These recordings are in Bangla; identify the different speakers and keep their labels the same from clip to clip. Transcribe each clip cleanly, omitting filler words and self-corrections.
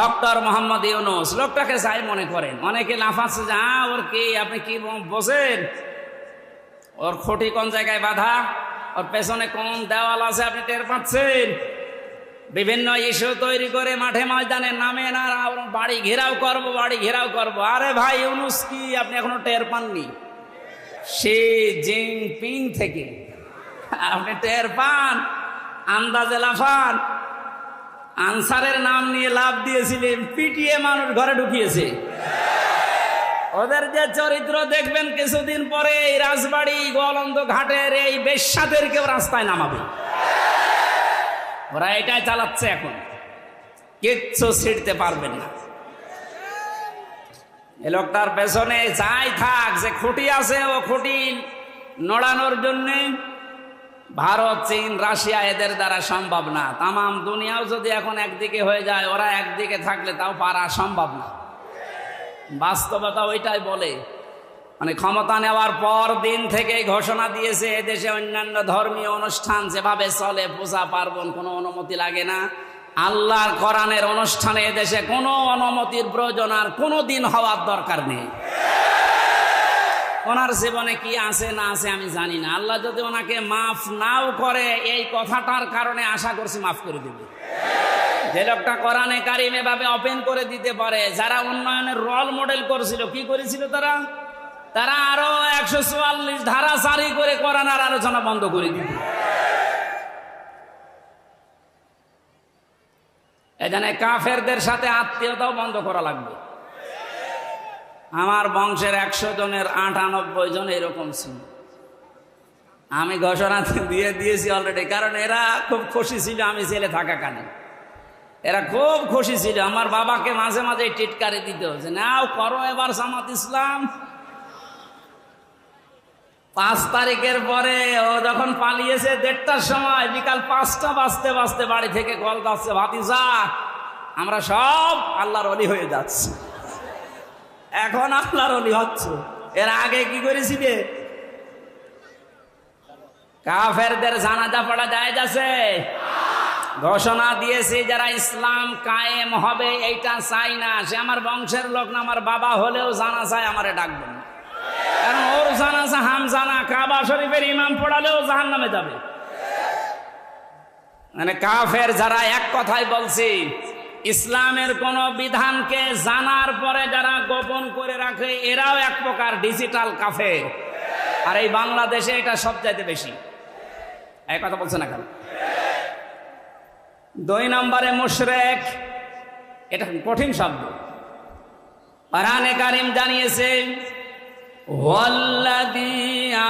Speaker 1: ডক্টর মোহাম্মদ ইউনূস লোকটাকে যাই মনে করেন, অনেকে লাফাচ্ছে যে ওর কি, আপনি কি বোঝেন, ওর খুঁটি কোন জায়গায় বাঁধা, ওর পেছনে কোন দেওয়াল আছে আপনি টের পাচ্ছেন? বিভিন্ন ইস্যু তৈরি করে মাঠে ময়দানে নামেন আর বাড়ি ঘেরাও করবো, বাড়ি ঘেরাও করবো। আরে ভাই ইউনূস কি আপনি এখনো টের পাননি? শি জিনপিং থেকে আপনি টের পান? আন্দাজে লাফান। আনসারের নাম নিয়ে লাভ দিয়েছিলেন, পিটিয়ে মানুষ ঘরে ঢুকিয়েছে। ওদের যে চরিত্র দেখবেন কিছুদিন পরে এই রাজবাড়ি গোয়ালন্দ ঘাটের এই বেশ্যাদেরকেও রাস্তায় নামাবে। ওরা এটাই চালাচ্ছে এখন, কিচ্ছু ছিঁড়তে পারবেন না। এ লোকটার পেছনে যাই থাক, যে খুঁটি আছে ও খুঁটি নড়ানোর জন্যে ভারত, চীন, রাশিয়া এদের দ্বারা সম্ভব না। তামাম দুনিয়াও যদি এখন একদিকে হয়ে যায়, ওরা একদিকে থাকলে তাও পারা সম্ভব না। বাস্তবতা ওইটাই বলে। মানে ক্ষমতা নেওয়ার পর দিন থেকে ঘোষণা দিয়েছে এদেশে অন্যান্য ধর্মীয় অনুষ্ঠান যেভাবে চলে, পূজা পার্বণ কোনো অনুমতি লাগে না। আল্লাহর কোরআনের অনুষ্ঠানে এদেশে কোনো অনুমতির প্রয়োজন আর কোনো দিন হওয়ার দরকার নেই। ওনার জীবনে কি আছে না আছে আমি জানি না। আল্লাহ যদি ওনাকে মাফ নাও করে, এই কথাটার কারণে আশা করছি মাফ করে দেবে। যে লোকটা কোরআনে কারিম এভাবে ওপেন করে দিতে পারে, যারা উন্নয়নের রোল মডেল করেছিল, কি করেছিল তারা আরো 144 ধারা জারি করে কোরআনের আলোচনা বন্ধ করে দিত। এখানে কাফেরদের সাথে আত্মীয়তাও বন্ধ করা লাগবে। আমার বংশের 100 জনের 98 জন এরকম ছিল। আমি ঘোষণা দিয়ে দিয়েছি অলরেডি, কারণ এরা খুব খুশি ছিল আমি ছেলে থাকাকালীন। এরা খুব খুশি ছিল। আমার বাবাকে মাঝে মাঝে টিটকারি দিত যে নাও করো এবার জামাত ইসলাম। 5 তারিখের পরে ও যখন পালিয়েছে 1:30টার সময়, বিকাল 5টা বাজতে বাজতে বাড়ি থেকে কল যাচ্ছে, ভাতিজা আমরা সব আল্লাহর ওলি হয়ে যাচ্ছি। এখন আল্লাহর ওলি হচ্ছে। এর আগে কি করেছিলে? কাফেরদের জানাজা পড়া জায়েজ আছে? ঘোষণা দিয়েছি যারা ইসলাম কায়েম হবে এইটা চাই না, সে আমার বংশের লোক না, আমার বাবা হলেও জানাজায় আমারে ডাকবেন না। কারণ ওর জানাজা হামজানা, কাবা শরীফের ইমাম পড়ালেও জাহান্নামে যাবে। মানে কাফের যারা, এক কথাই বলছি, ইসলামের কোন বিধানকে জানার পরে যারা গোপন করে রাখে, এরাও এক প্রকার ডিজিটাল কাফের। আর এই বাংলাদেশে এটা সবচাইতে বেশি। এই কথা বলছে না কেন? 2 নম্বরে মুশরিক, এটা কঠিন শব্দ। কোরআনে কারীম জানিয়েছে ওয়াল্লাযী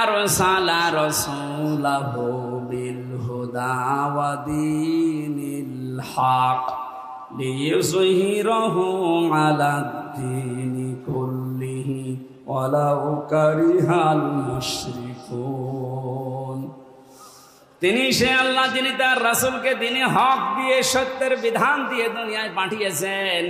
Speaker 1: আরসালা রাসূলাহু বিল হুদা ওয়া দীনিল হক লিইয়ুযহিরাহু আলাদ-দীনি কুল্লিহি ওয়ালাউ কারিহাল মুশরিকুন। তিনি সে আল্লাহ যিনি তার রাসূলকে দ্বীনে হক দিয়ে, সত্যের বিধান দিয়ে দুনিয়ায় পাঠিয়েছেন।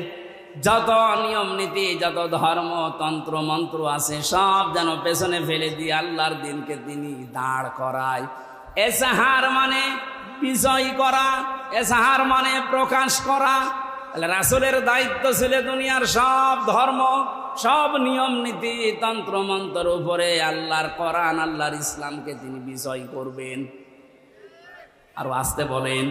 Speaker 1: যত নিয়ম নীতি, যত ধর্ম তন্ত্র মন্ত্র আছে সব যেন পেছনে ফেলে দিয়ে আল্লাহর দিনকে তিনি দাঁড় করায়। এসাহার মানে বিজয় করা, এসাহার মানে প্রকাশ করা। রাসূলের দায়িত্ব ছিল দুনিয়ার সব ধর্ম, সব নিয়ম নীতি তন্ত্র মন্ত্রের উপরে আল্লাহর কোরআন, আল্লাহর ইসলামকে তিনি বিজয় করবেন। আর আসতে বলেন,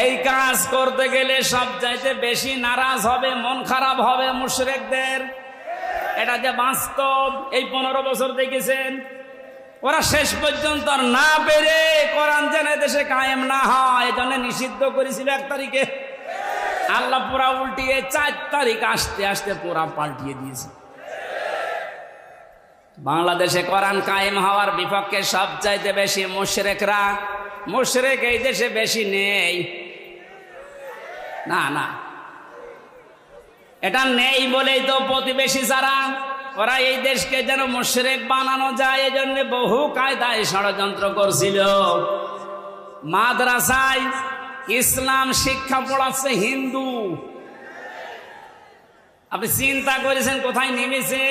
Speaker 1: এই কাজ করতে গেলে সবচাইতে বেশি নারাজ হবে, মন খারাপ হবে মুশরিকদের। এটা যে বাস্তব, এই 15 বছর দেখেছেন। ওরা শেষ পর্যন্ত না পেরে কোরআন যেন দেশে কায়েম না হয়, এজন্য নিষিদ্ধ করেছিল 1 তারিখে। আল্লাহ পুরা উল্টিয়ে 4 তারিখ আসতে আসতে পুরা পাল্টিয়ে দিয়েছে। বাংলাদেশে কোরআন কায়েম হওয়ার বিপক্ষে সবচাইতে বেশি মুশরিকরা। মুশরিক এই দেশে বেশি নেই, না না, এটা নেই বলেই তো প্রতিবেশী যারা, ওরা এই দেশকে যেন মুশরিক বানানো যায় এজন্য বহু কায়দায় ষড়যন্ত্র করছিল। মাদ্রাসায় ইসলাম শিক্ষা পড়াচ্ছে হিন্দু। আপনি চিন্তা করেছেন কোথায় নেমেছে?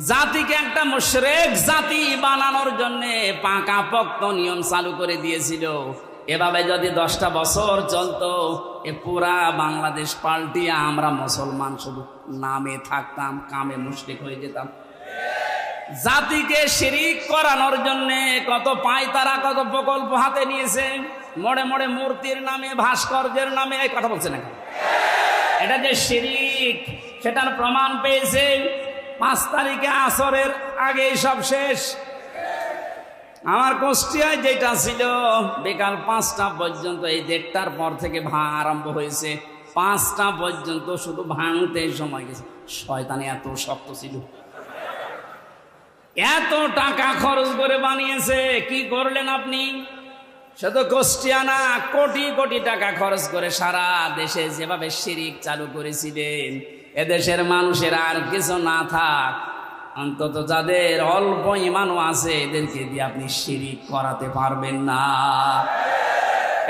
Speaker 1: জাতিকে একটা মুশরিক জাতি বানানোর জন্য পাকাপোক্ত নিয়ম চালু করে দিয়েছিল। এভাবে যদি 10টা বছর চলতো, এ পুরা বাংলাদেশ পাল্টিয়ে আমরা মুসলমান শুধু নামে থাকতাম, কামে মুশরিক হয়ে যেতাম। জাতিকে শিরিক করানোর জন্য কত পায়তারা, কত প্রকল্প হাতে নিয়েছে। মোড়ে মোড়ে মূর্তির নামে, ভাস্কর্যের নামে, এই কথা বলছে না, এটা যে শিরিক সেটার প্রমাণ পেয়েছে। 5 তারিখে আসরের আগে সব শেষ। আমার কুষ্টিয়ায় যেটা ছিল বিকাল 5টা পর্যন্ত, এই 1টার পর থেকে আরম্ভ হয়েছে, 5টা পর্যন্ত শুধু ভাঙতে সময় গেছে। শয়তানি এত শক্ত ছিল, এত টাকা খরচ করে বানিয়েছে। কি করলেন আপনি? শুধু কুষ্টিয়া না, কোটি কোটি টাকা খরচ করে সারা দেশে যেভাবে শিরিক চালু করেছিলেন, এদেশের মানুষের আর কিছু না থাক, অন্তত যাদের অল্প ঈমানও আছে এদেরকে দিয়ে আপনি শিরিক করাতে পারবেন না।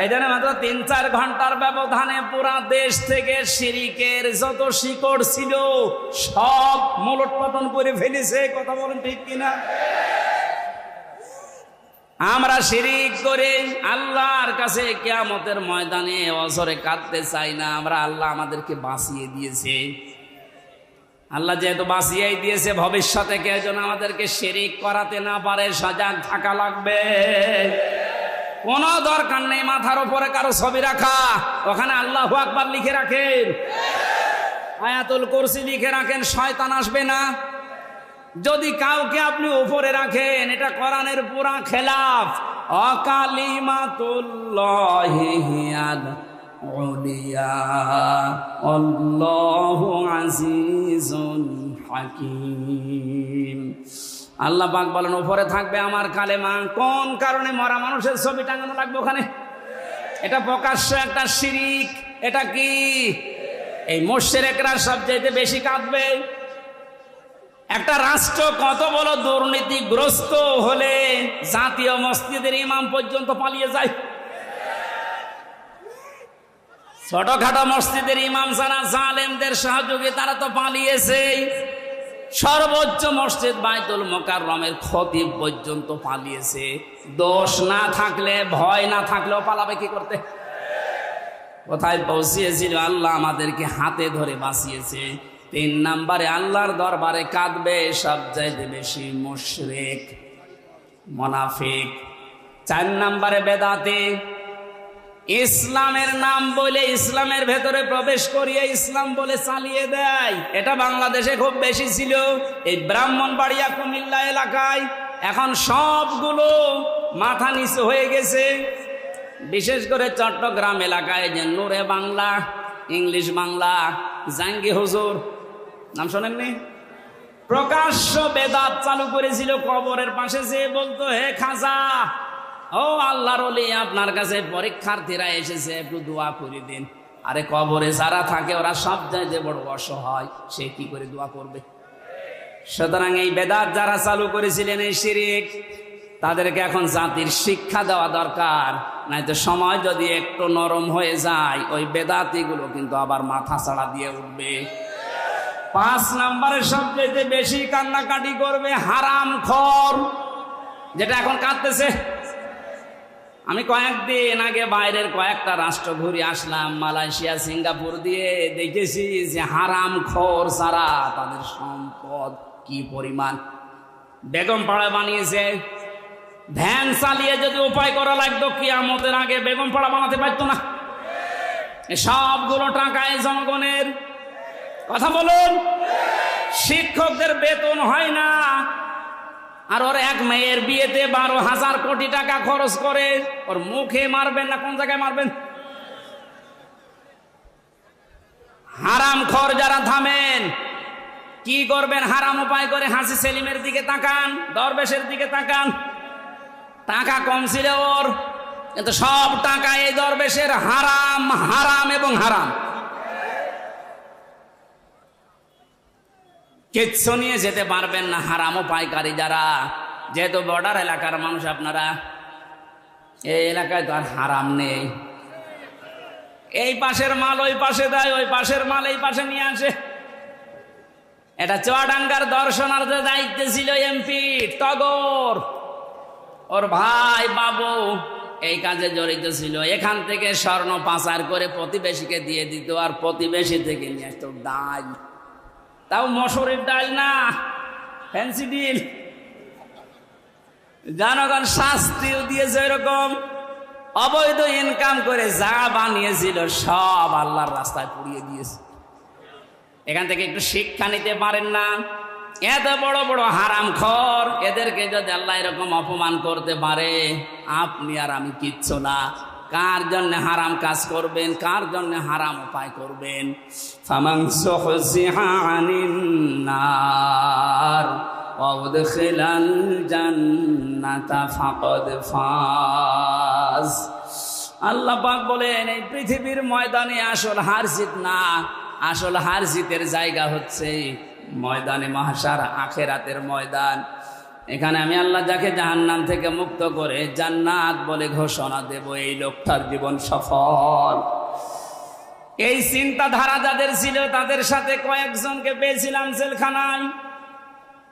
Speaker 1: এই জন্য মাত্র 3-4 ঘন্টার ব্যবধানে পুরা দেশ থেকে শিরিকের যত শিকড় ছিল সব মূলোৎপাটন করে ফেলেছে। কথা বলেন ঠিক কিনা? আমরা শিরিক করে আল্লাহর কাছে কিয়ামতের ময়দানে অঝরে কাঁদতে চাই না। আমরা আল্লাহ আমাদেরকে বাঁচিয়ে দিয়েছে। আল্লাহ যেহেতু বাঁচিয়েই দিয়েছে, ভবিষ্যতে কেউ যেন আমাদেরকে শিরিক করাতে না পারে সজাগ থাকা লাগবে। কোনো দরকার নেই মাথার উপরে কারো ছবি রাখা, ওখানে আল্লাহু আকবার লিখে রাখেন, আয়াতুল কুরসি লিখে রাখেন, শয়তান আসবে না। যদি কাউকে আপনি উপরে রাখেন, এটা কোরআনের পুরা খেলাফ। অকালিমাতুল্লাহি হিয়াল উলিয়া আল্লাহু আজিজুন হাকীম। আল্লাহ পাক বলেন উপরে থাকবে আমার কালেমা। কোন কারণে মরা মানুষের ছবি টাঙানো লাগবে ওখানে? এটা প্রকাশ্য একটা শিরিক। এটা কি? এই মুশরিকরা সবচেয়ে বেশি কাঁদবে। একটা রাষ্ট্র কত বড় দুর্নীতিগ্রস্ত হলে জাতীয় মসজিদের ইমাম পর্যন্ত পালিয়ে যায়। ছোটখাটো মসজিদের ইমাম যারা জালেমদের সহযোগী তারা তো পালিয়েছে। সর্বোচ্চ মসজিদ বাইতুল মোকাররমের খতিব পর্যন্ত পালিয়েছে। দোষ না থাকলে, ভয় না থাকলেও পালাবে কি করতে? কোথায় পৌঁছিয়েছিল? আল্লাহ আমাদেরকে হাতে ধরে বাঁচিয়েছে। 3 নম্বরে আল্লাহর দরবারে কাঁদবে সবচাইতে বেশি মুশরিক, মুনাফিক। 4 নম্বরে বেদাতি। ইসলামের নাম বলে ইসলামের ভেতরে প্রবেশ করিয়ে ইসলাম বলে চালিয়ে দেয়। এটা বাংলাদেশে খুব বেশি ছিল। এই ব্রাহ্মণবাড়িয়া, কুমিল্লা এলাকায় এখন সবগুলো মাথা নিচু হয়ে গেছে। বিশেষ করে চট্টগ্রাম এলাকায় যে নূরে বাংলা, ইংলিশ বাংলা, জাঙ্গি হুজুর নাম শোনেননি? প্রকাশ্য বেদাত চালু করেছিল। কবরের পাশে যে বলতো, হে খাজা, ও আল্লাহর ওলি, আপনার কাছে পরীক্ষার্থীরা এসেছে, একটু দোয়া করে দিন। আরে কবরে যারা থাকে ওরা সব চাইতে বড় অসহায়, সে কি করে দোয়া করবে? সুতরাং এই বেদাত যারা চালু করেছিলেন, এই শিরিক, তাদেরকে এখন জাতির শিক্ষা দেওয়া দরকার। নয়তো সময় যদি একটু নরম হয়ে যায়, ওই বেদাতিগুলো কিন্তু আবার মাথা ছাড়া দিয়ে উঠবে। 5 নম্বরে সবচেয়ে বেশি কান্নাকাটি করবে হারামখোর, যেটা এখন কাঁদতেছে। আমি কয়েকদিন আগে বাইরের কয়েকটা রাষ্ট্র ঘুরে আসলাম, মালয়েশিয়া, সিঙ্গাপুর দিয়ে, দেখেছি যে হারামখোর যারা, তাদের সম্পদ কি পরিমাণ। বেগম পাড়া বানিয়েছে। ভ্যান চালিয়ে যদি উপায় করা লাগতো, কিয়ামতের আগে বেগম পাড়া বানাতে পারতো না। সবগুলো টাকায় জনগণের। কথা বলুন। শিক্ষকদের বেতন হয় না, আর ওর এক মেয়ের বিয়েতে 12,000 কোটি টাকা খরচ করে। ওর মুখে মারবেন না কোন জায়গায় মারবেন? হারামখোর যারা, থামেন। কি করবেন? হারাম উপায় করে হাসি সেলিমের দিকে তাকান, দরবেশের দিকে তাকান। টাকা কম ছিল ওর, কিন্তু সব টাকা এই দরবেশের। হারাম, হারাম এবং হারাম। কিচ্ছু নিয়ে যেতে পারবেন না হারাম উপায়কারী যারা। যেহেতু বর্ডার এলাকার মানুষ আপনারা, এই এলাকায় তো আর হারাম নেই। এই পাশের মাল ওই পাশে দেয়, ওই পাশের মাল এই পাশে নিয়ে আসে। এটা চুয়াডাঙ্গার দর্শনার্থীর দায়িত্বে ছিল এমপি টগর, ওর ভাই বাবু এই কাজে জড়িত ছিল। এখান থেকে স্বর্ণ পাচার করে প্রতিবেশীকে দিয়ে দিত, আর প্রতিবেশী থেকে নিয়ে আসতো ডাল, তাও মসুরের ডাল না, ফ্যান্সি ডিল। জনগণ শাস্তিও দিয়েছে। এরকম অবৈধ ইনকাম করে যা বানিয়েছিল সব আল্লাহর রাস্তায় পুড়িয়ে দিয়েছে। এখান থেকে একটু শিক্ষা নিতে পারেন না? এত বড় বড় হারামখোর, এদেরকে যদি আল্লাহ এরকম অপমান করতে পারে, আপনি আর আমি কিচ্ছু না। কার জন্য হারাম কাজ করবেন, কার জন্য হারাম উপায় করবেন? ফামান যুহজিহা আনিন নার ওয়া উদখিলাল জান্নাতা ফাকাদ ফাজ। আল্লাহ পাক বলেন, এই পৃথিবীর ময়দানে আসল হার জিত না, আসল হার জিতের জায়গা হচ্ছে ময়দানে মাহশার, আখিরাতের ময়দান। এখানে আমি আল্লাহ যাকে জাহান্নাম থেকে মুক্ত করে জান্নাত বলে ঘোষণা দেব, এই লোকটার জীবন সফল। এই চিন্তাধারা যাদের ছিল, তাদের সাথে কয়েকজনকে পেয়েছিলাম জেলখানায়।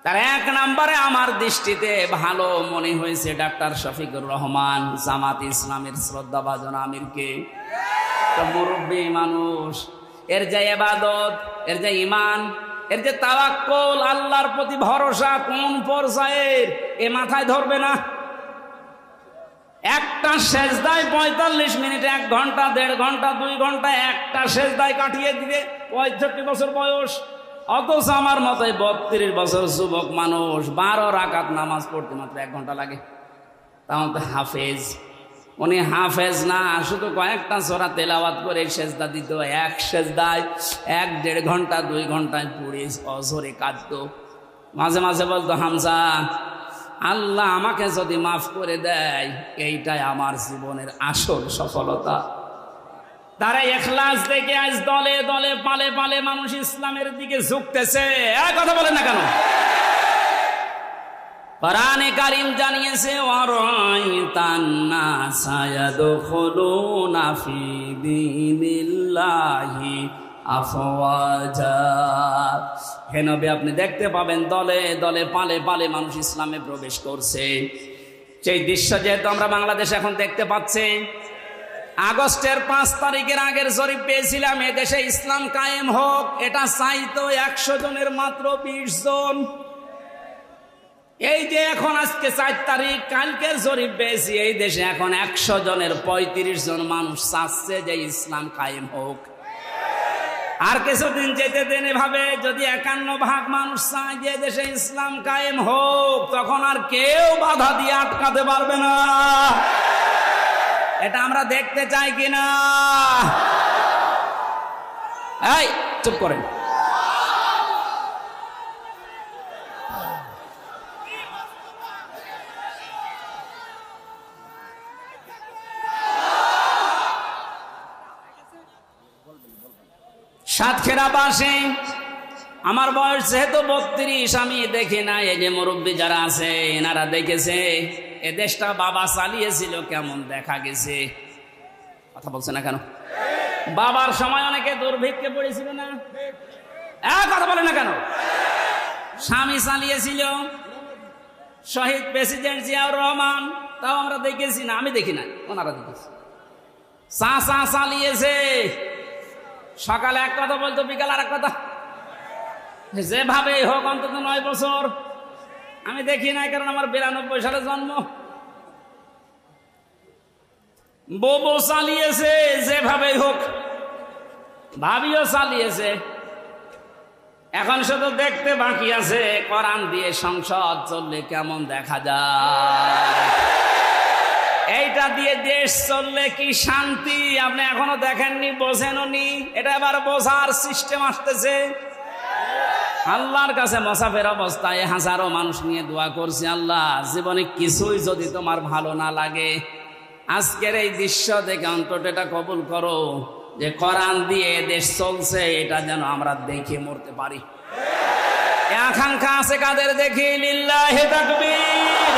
Speaker 1: তার এক নম্বরে আমার দৃষ্টিতে ভালো মনে হয়েছে ডাক্তার শফিকুর রহমান, জামাত ইসলামের শ্রদ্ধাভাজন আমিরকে। তো মুরব্বী মানুষ, এর যে ইবাদত, এর যে ঈমান, এর যে তাওয়াক্কুল, আল্লাহর প্রতি ভরসা কোন পর্যায়ের, এ মাথায় ধরবে না। একটা সেজদায় 45 মিনিট, 1 ঘন্টা, 1.5 ঘন্টা, 2 ঘন্টা একটা সেজদায় কাটিয়ে দিবে, 65 বছর বয়স। অথচ আমার মতো 32 বছর যুবক মানুষ 12 রাকাত নামাজ পড়তে মাত্র 1 ঘন্টা লাগে। তাও তো হাফেজ। উনি হাফেজ না, শুধু কয়েকটা সূরা তেলাওয়াত করে সেজদা দিত। এক সেজদায় 1-1.5 ঘন্টা, 2 ঘন্টায় পড়ে অঝরে কাঁদত। মাঝে মাঝে বলতো, হামজা, আল্লাহ আমাকে যদি মাফ করে দেয়, এইটাই আমার জীবনের আসল সফলতা। তারা ইখলাস দেখে আজ দলে দলে পালে পালে মানুষ ইসলামের দিকে ঝুঁকতেছে। কথা বলেন না কেন? কোরআনে কারীম জানিয়েছে, ওয়ারাইতান নাসা ইয়াদখুলুনা ফি দীনিল্লাহি আফওয়াজা। হে নবী, আপনি দেখতে পাবেন দলে দলে পালে পালে মানুষ ইসলামে প্রবেশ করছে। সেই দৃশ্য যেহেতু আমরা বাংলাদেশে এখন দেখতে পাচ্ছি। আগস্টের 5 তারিখের আগের জরিপ পেয়েছিলাম, এদেশে ইসলাম কায়েম হোক, এটা চাইতো 100 জনের মাত্র 20 জন। এই যে এখন আজকে 4 তারিখ, কালকের জরিপ পেয়েছি, এই দেশে এখন 100 জনের 35 জন মানুষ চাচ্ছে যে ইসলাম কায়েম হোক। আর কিছুদিন যেতে দেন এভাবে, যদি 51% মানুষ চায় যে দেশে ইসলাম কায়েম হোক, তখন আর কেউ বাধা দিয়ে আটকাতে পারবে না। এটা আমরা দেখতে চাই কিনা? এই চুপ করেন। সাতক্ষীরাবাসী, আমার বয়স যেহেতু 32, আমি দেখি না। এই যে মুরব্বী যারা আছে, এনারা দেখেছে এ দেশটা বাবা চালিয়েছিল, কেমন দেখা গেছে। কথা বলছে না কেন? বাবার সময় অনেকে দুর্ভিক্ষে পড়েছিল না? কথা বলে না কেন? স্বামী চালিয়েছিল, শহীদ প্রেসিডেন্ট জিয়াউর রহমান, তাও আমরা দেখেছি না? আমি দেখি না, ওনারা দেখেছি। চাচা চালিয়েছে, সকালে এক কথা বলতো, বিকাল আর এক কথা। যেভাবে হোক অন্তত 9 বছর আমি দেখি নাই, কারণ আমার 92 সালে জন্ম। বউ চালিয়েছে, যেভাবে হোক। ভাবিও চালিয়েছে। এখন শুধু দেখতে বাকি আছে, কোরআন দিয়ে সংসদ চললে কেমন দেখা যায়, এইটা দিয়ে দেশ চললে কি শান্তি। আপনি এখনো দেখেননি, বোঝেনও নি। এটা এবার বোঝার সিস্টেম আসতেছে। আল্লাহর কাছে মুসাফির অবস্থায় হাজারো মানুষ নিয়ে দোয়া করছি, আল্লাহ জীবনে কিছুই যদি তোমার ভালো না লাগে, আজকের এই দৃশ্য দেখে অন্তত এটা কবুল করো যে কোরআন দিয়ে দেশ চলছে, এটা যেন আমরা দেখে মরতে পারি। আকাঙ্ক্ষা আছে কাদের? দেখি লিল্লাহি তাকবীর।